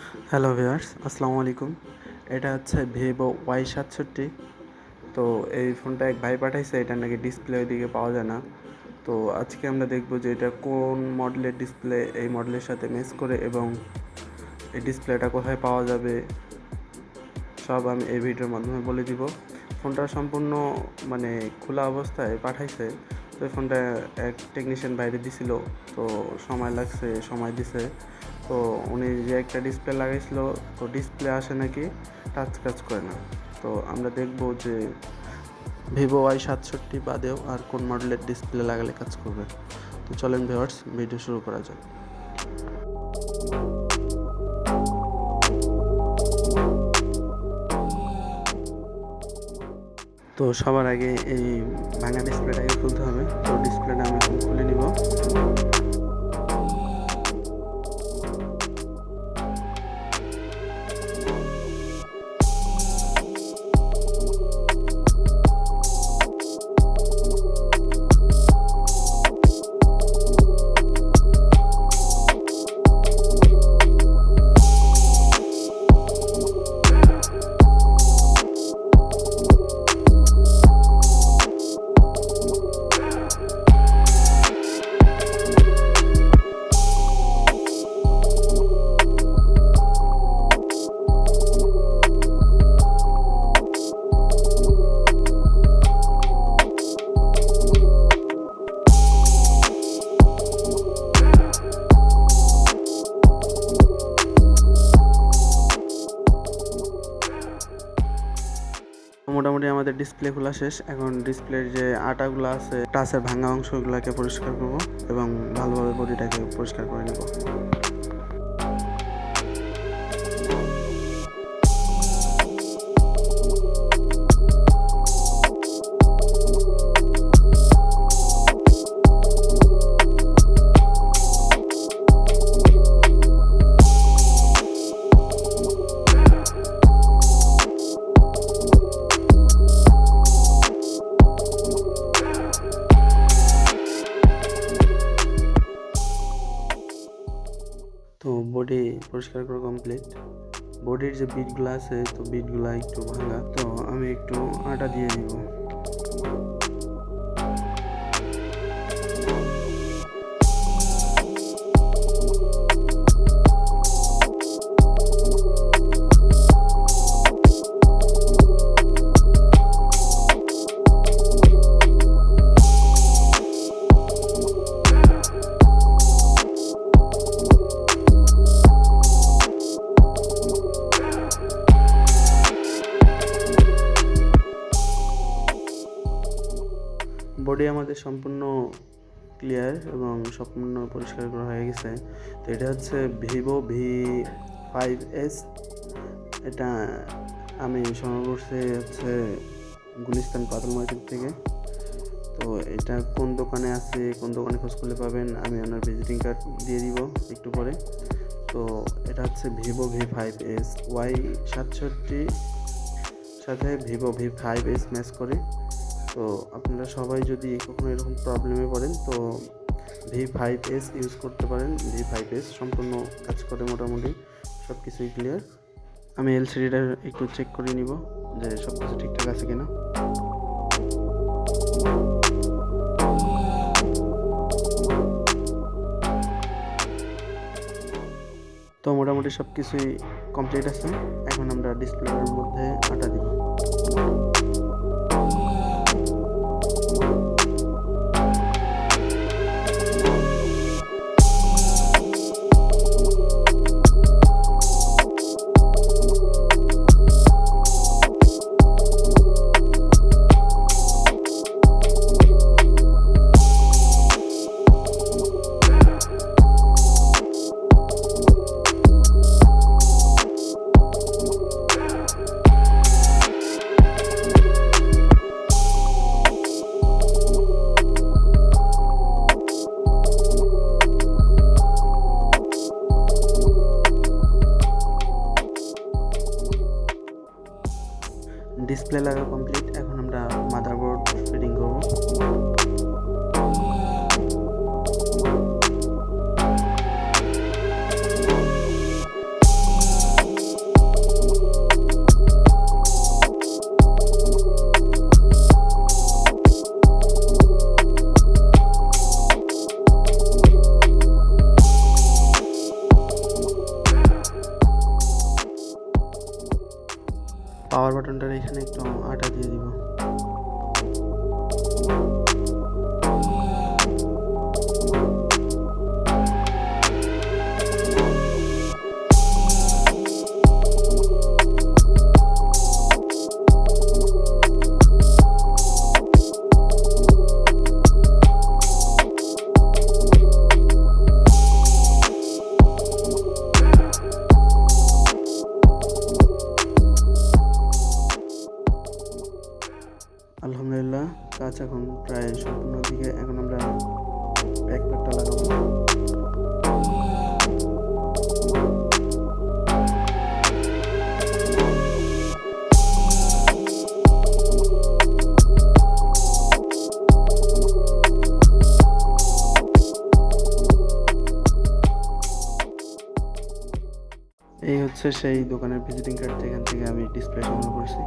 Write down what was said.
Hello viewers, আসসালামু আলাইকুম। এটা হচ্ছে ভিভো Y67। তো এই ফোনটা এক ভাই পাঠাইছে, এটা নাকি ডিসপ্লে ওইদিকে পাওয়া যায় না। তো আজকে আমরা দেখব যে এটা কোন মডেলের ডিসপ্লে এই মডেলের সাথে ম্যাচ করে এবং এই ডিসপ্লেটা কোথায় পাওয়া যাবে সব আমি এই ভিডিওর মাধ্যমে বলে দিব। ফোনটা সম্পূর্ণ খোলা অবস্থায় পাঠাইছে। তো এই ফোনটা এক টেকনিশিয়ান বাইরে দিছিল, তো সময় লাগছে, সময় দিছে। তো উনি যে একটা ডিসপ্লে লাগাইছিল, তো ডিসপ্লে আসে নাকি টাচ কাজ করে না। তো আমরা দেখব যে ভিভো Y67 বাদেও আর কোন মডেলের ডিসপ্লে লাগালে কাজ করবে। তো চলেন ভিউয়ার্স, ভিডিও শুরু করা যাক। তো সবার আগে এই ভাঙা ডিসপ্লেটাকে খুলতে হবে। তো ডিসপ্লেটা আমি এখন খুলে নিব। মোটামুটি আমাদের ডিসপ্লে খোলা শেষ। এখন ডিসপ্লের যে আটাগুলো আছে, টাচের ভাঙা অংশগুলোকে পরিষ্কার করব এবং ভালোভাবে বডিটাকে পরিষ্কার করে নেব। তো বডি পরিষ্কার করা কমপ্লিট। বডির যে বিটগুলো আছে, তো বিটগুলো একটু ভাঙা, তো আমি একটু আটা দিয়ে দিব। বডি আমাদের সম্পূর্ণ ক্লিয়ার এবং সম্পূর্ণ পরিষ্কার করা হয়ে গেছে। তো এটা হচ্ছে ভিভো V5S। এটা আমি সংগ্রহ করছি হচ্ছে গুলিস্তান পাতাল মার্কেট থেকে। তো এটা কোন দোকানে আছে, কোন দোকানে খোঁজ করলে পাবেন, আমি ওনার ভিজিটিং কার্ড দিয়ে দিব একটু পরে। তো এটা হচ্ছে ভিভো V5S Y67 সাথে ভিভো V5S ম্যাচ করে। তো আপনারা সবাই যদি কখনো এরকম প্রবলেমে পড়েন, তো V5S ইউজ করতে পারেন। V5S সম্পূর্ণ কাজ করে, মোটামুটি সব কিছুই ক্লিয়ার। আমি এলসিডিটা একটু চেক করে নিব যে সব কিছু ঠিকঠাক আছে কিনা। তো মোটামুটি সব কিছুই কমপ্লিট আছে। এখন আমরা ডিসপ্লের মধ্যে আটা দিব। ডিসপ্লে লাগা কমপ্লিট। এখন আমরা মাদারবোর্ড ফিটিং করব। পাওয়ার বাটনটার এখানে একটু আটা দিয়ে দিব। আলহামদুলিল্লাহ, কাজ এখন প্রায় সম্পূর্ণ দিকে। এখন আমরা ব্যাকপ্যাকটা লাগাবো। এই হচ্ছে সেই দোকানের ভিজিটিং কার্ড যেখান থেকে আমি ডিসপ্লে সংগ্রহ করছি।